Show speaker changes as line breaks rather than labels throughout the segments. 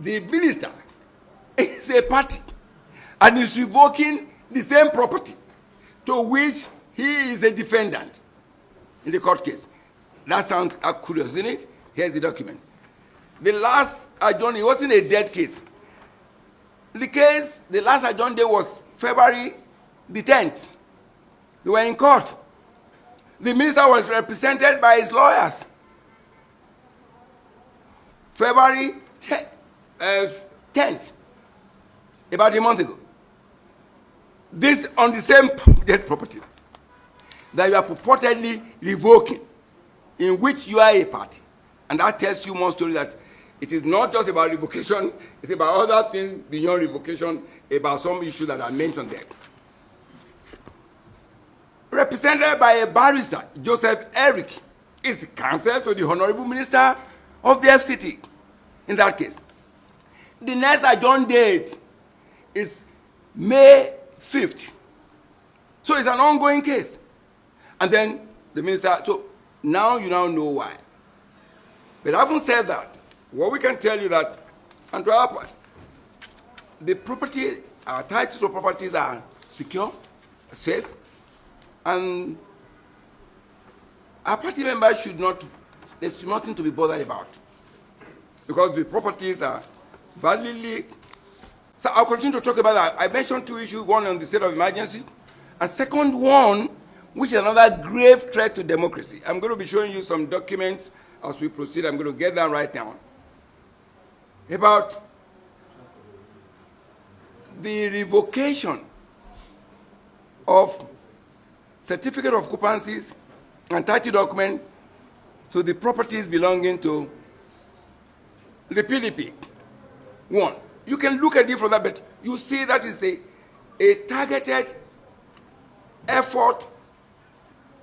the minister is a party and is revoking the same property to which he is a defendant in the court case. That sounds curious, isn't it? Here's the document. The last adjourned, it wasn't a dead case. The case, the last adjourned day was February the 10th. They were in court. The minister was represented by his lawyers. February 10th, about a month ago. This on the same dead property that you are purportedly revoking, in which you are a party. And that tells you more story that it is not just about revocation, it's about other things beyond revocation, about some issues that are mentioned there. Represented by a barrister, Joseph Eric, is counsel to the Honorable Minister of the FCT in that case. The next adjourned date is May 5th. So it's an ongoing case. And then the minister, so now you now know why. But having said that, what we can tell you that, and to our part, the property, our titles to properties are secure, safe, and our party members should not, there's nothing to be bothered about, because the properties are validly. So I'll continue to talk about that. I mentioned two issues, one on the state of emergency, and second one, which is another grave threat to democracy. I'm going to be showing you some documents as we proceed. I'm going to get them right now. About the revocation of certificate of occupancies and title document to the properties belonging to the PDP. One, you can look at it from that, but you see that is a targeted effort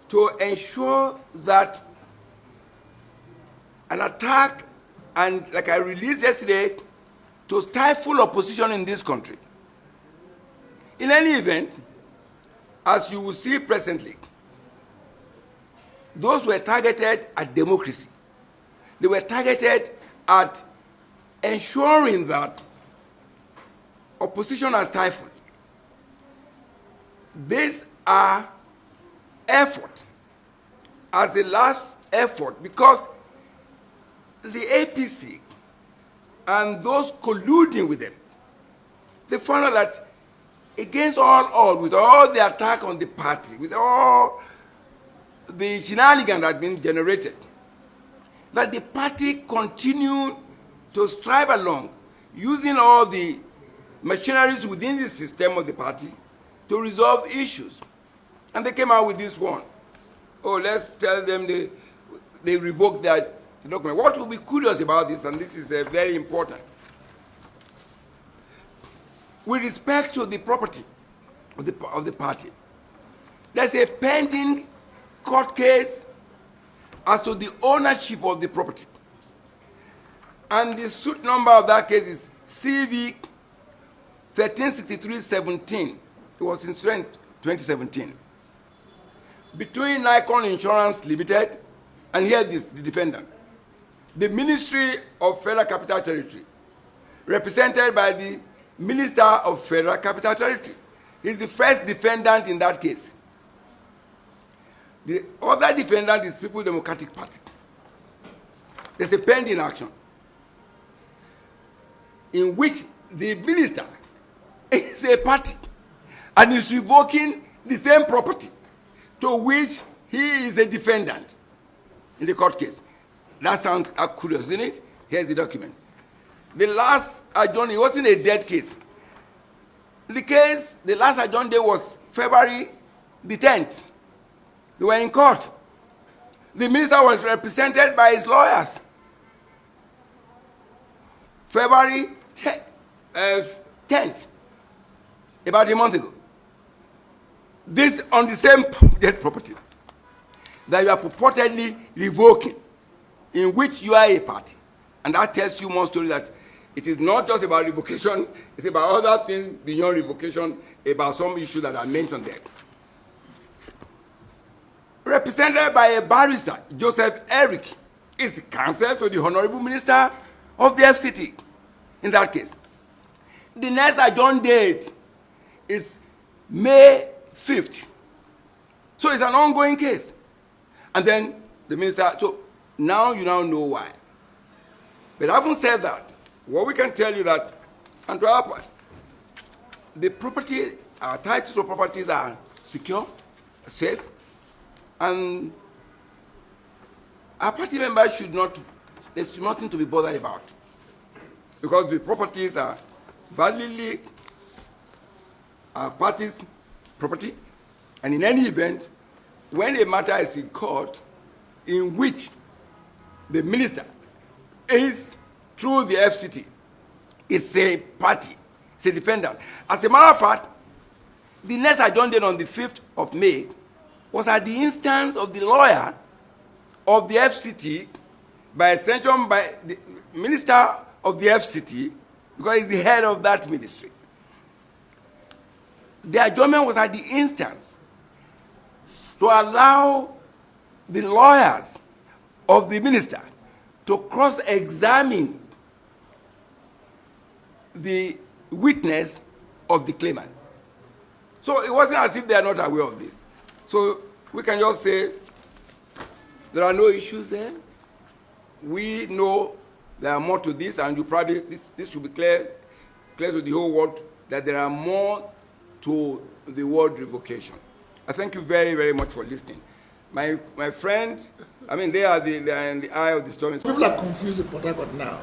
to ensure that an attack, and like I released yesterday, to stifle opposition in this country. In any event, as you will see presently, those were targeted at democracy. They were targeted at ensuring that opposition are stifled. These are effort as a last effort, because the APC and those colluding with them, they found out that against all odds, with all the attack on the party, with all the shenanigans that had been generated, that the party continued to strive along, using all the machineries within the system of the party to resolve issues. And they came out with this one. Oh, let's tell them they revoke their document. What will be curious about this, and this is very important, with respect to the property of the party, there's a pending court case as to the ownership of the property. And the suit number of that case is CV 1363-17. It was in 2017. Between Nikon Insurance Limited, and here this, the defendant, the Ministry of Federal Capital Territory, represented by the Minister of Federal Capital Territory. He's the first defendant in that case. The other defendant is People's Democratic Party. There's a pending action in which the minister is a party and is revoking the same property to which he is a defendant in the court case. That sounds curious, isn't it? Here's the document. The last adjourned, it wasn't a dead case. The case, the last adjourned day was February the 10th. They were in court. The minister was represented by his lawyers. February 10th, about a month ago. This on the same dead property that you are purportedly revoking, in which you are a party. And that tells you more story that it is not just about revocation, it's about other things beyond revocation, about some issues that are mentioned there. Represented by a barrister, Joseph Eric, is counsel to the Honorable Minister of the FCT in that case. The next adjourned date is May 5th. So it's an ongoing case. And then the minister, so now you now know why. But having said that, what we can tell you that, and to our point, the property, our titles of properties are secure, safe, and our party members should not, there's nothing to be bothered about. Because the properties are validly our party's property, and in any event, when a matter is in court in which the minister is, through the FCT, is a party, it's a defendant. As a matter of fact, the next adjourned date on the 5th of May was at the instance of the lawyer of the FCT, by extension by the minister of the FCT, because he's the head of that ministry. The adjournment was at the instance to allow the lawyers of the minister to cross-examine the witness of the claimant. So it wasn't as if they are not aware of this. So we can just say there are no issues there. We know there are more to this, and you probably, this should be clear to the whole world, that there are more to the word revocation. I thank you very, very much for listening. My friend, I mean, they are in the eye of the storm.
People are confused in Port Harcourt now.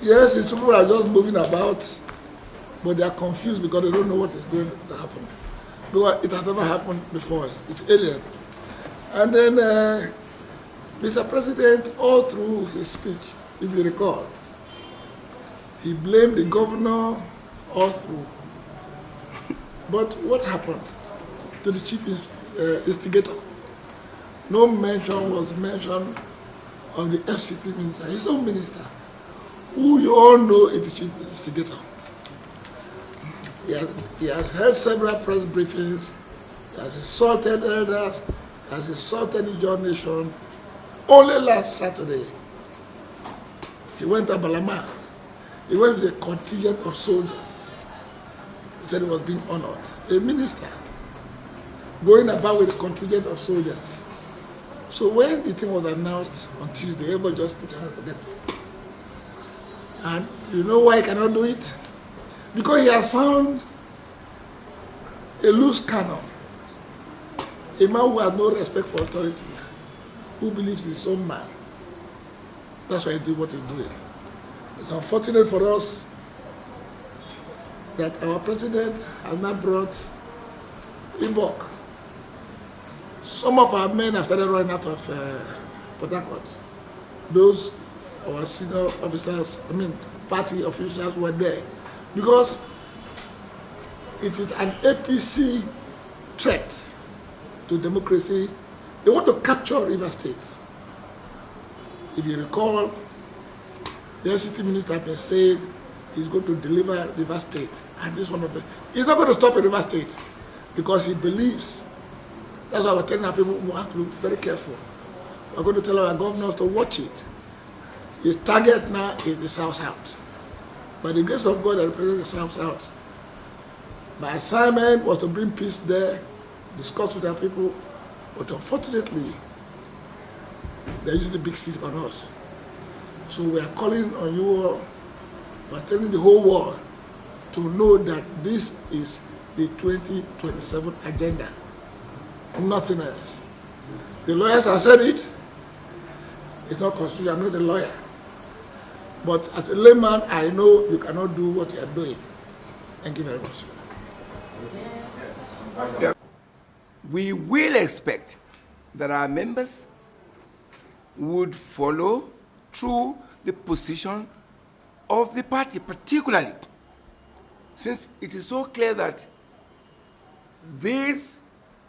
Yes, it's people are just moving about, but they are confused because they don't know what is going to happen. Because it has never happened before. It's alien. And then Mr. President, all through his speech, if you recall, he blamed the governor all through. But what happened to the chief instigator? No mention was mentioned of the FCT minister, his own minister, who you all know is the chief instigator. He has held several press briefings, he has insulted elders, he has insulted the John Nation. Only last Saturday, he went to Balama. He went with a contingent of soldiers. He said he was being honored. A minister going about with a contingent of soldiers. So when the thing was announced on Tuesday, everybody just put their hands together. And you know why he cannot do it? Because he has found a loose cannon, a man who has no respect for authorities, who believes he's his own man. That's why he did what he's doing. It's unfortunate for us that our president has not brought Ibok. Some of our men have started running out of Port Harcourt. Those our senior officers, party officials were there. Because it is an APC threat to democracy. They want to capture River State. If you recall, the FCT minister has been saying he's going to deliver River State. And this one of them, he's not going to stop at River State because he believes. That's why we're telling our people we have to be very careful. We're going to tell our governors to watch it. His target now is the South-South. By the grace of God, I represent the South-South. My assignment was to bring peace there, discuss with our people, but unfortunately, they're using the big sticks on us. So we are calling on you all, we're telling the whole world to know that this is the 2027 agenda, nothing else. The lawyers have said it. It's not constitutional, I'm not a lawyer. But as a layman, I know you cannot do what you are doing. Thank you very much.
We will expect that our members would follow through the position of the party, particularly since it is so clear that this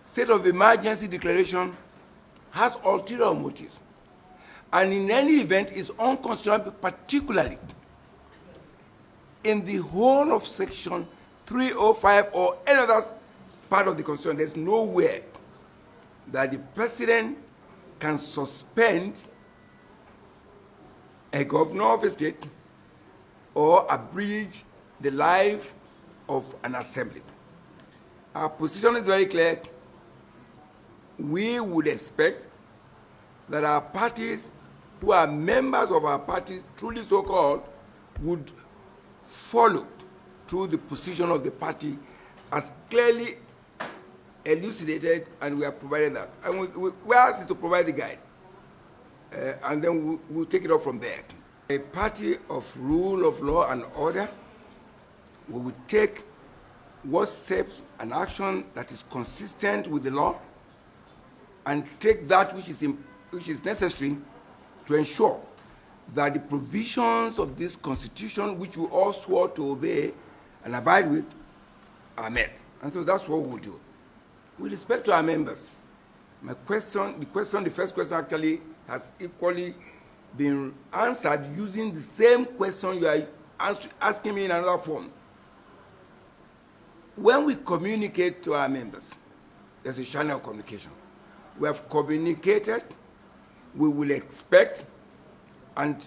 state of emergency declaration has ulterior motives, and in any event is unconstitutional, particularly in the whole of Section 305 or any other part of the Constitution. There's nowhere that the president can suspend a governor of a state or abridge the life of an assembly. Our position is very clear. We would expect that our parties who are members of our party, truly so-called, would follow through the position of the party as clearly elucidated, and we have provided that. And we ask is to provide the guide, and then we'll take it up from there. A party of rule of law and order, we will take what steps and action that is consistent with the law, and take that which is necessary to ensure that the provisions of this constitution, which we all swore to obey and abide with, are met. And so that's what we'll do. With respect to our members, the first question actually has equally been answered using the same question you are asking me in another form. When we communicate to our members, there's a channel of communication. We have communicated, we will expect, and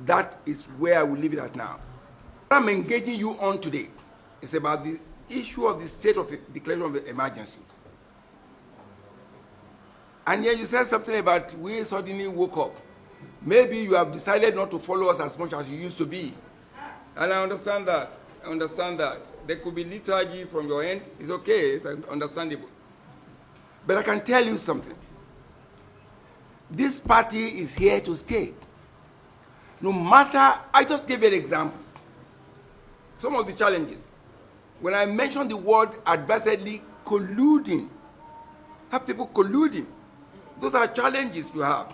that is where I will leave it at now. What I'm engaging you on today is about the issue of the state of declaration of emergency. And yet you said something about we suddenly woke up. Maybe you have decided not to follow us as much as you used to be. And I understand that. I understand that. There could be lethargy from your end. It's okay. It's understandable. But I can tell you something. This party is here to stay. No matter, I just gave you an example. Some of the challenges. When I mentioned the word advisedly colluding, have people colluding, those are challenges you have.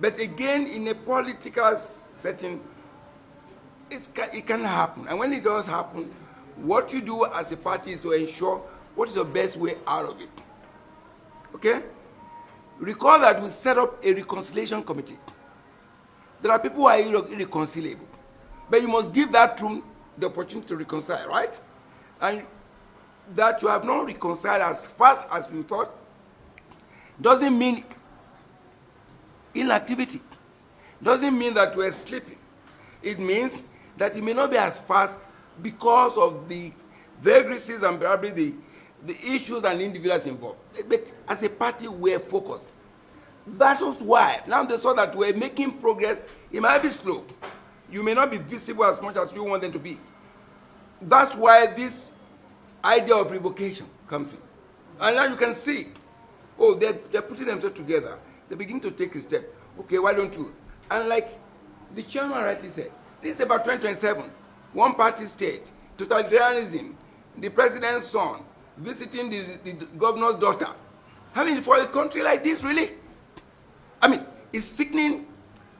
But again, in a political setting, it can happen. And when it does happen, what you do as a party is to ensure what is the best way out of it. Okay? Recall that we set up a reconciliation committee. There are people who are irreconcilable. But you must give that room the opportunity to reconcile, right? And that you have not reconciled as fast as you thought doesn't mean inactivity. Doesn't mean that we're sleeping. It means that it may not be as fast because of the vagaries and probably the issues and individuals involved. But as a party, we're focused. That was why. Now they saw that we're making progress. It might be slow. You may not be visible as much as you want them to be. That's why this idea of revocation comes in. And now you can see, oh, they're putting themselves together. They begin to take a step. Okay, why don't you? And like the chairman rightly said, this is about 2027. One party state, totalitarianism, the president's son, visiting the governor's daughter. I mean, for a country like this, really? I mean, it's sickening,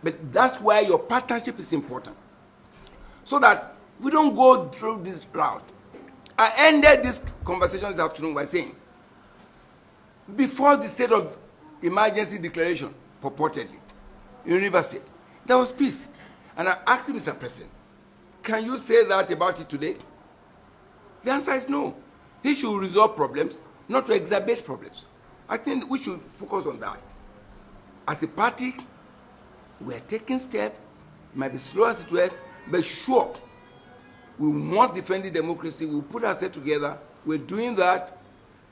but that's why your partnership is important. So that we don't go through this route. I ended this conversation this afternoon by saying, before the state of emergency declaration, purportedly, in River State, there was peace. And I asked him, Mr. President, can you say that about it today? The answer is no. He should resolve problems, not to exacerbate problems. I think we should focus on that. As a party, we are taking steps. It might be slow as it were, but sure, we must defend the democracy. We put ourselves together. We're doing that.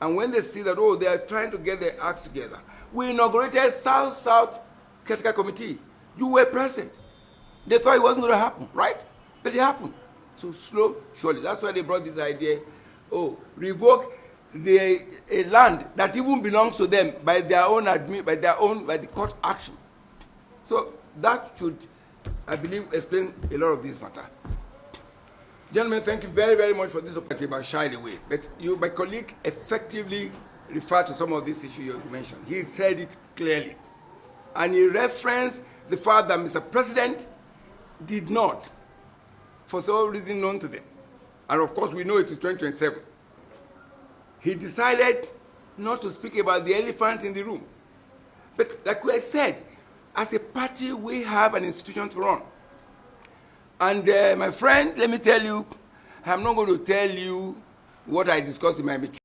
And when they see that, oh, they are trying to get their acts together. We inaugurated South-South Critical Committee. You were present. They thought it wasn't going to happen, right? But it happened. So slow, surely. That's why they brought this idea, oh, revoke a land that even belongs to them by their own by the court action. So that should, I believe, explain a lot of this matter. Gentlemen, thank you very, very much for this opportunity about shying away. But my colleague effectively referred to some of these issues you mentioned. He said it clearly. And he referenced the fact that Mr. President did not, for some reason known to them, and of course we know it is 2027, he decided not to speak about the elephant in the room. But like I said, as a party, we have an institution to run. And my friend, let me tell you, I'm not going to tell you what I discussed in my meeting.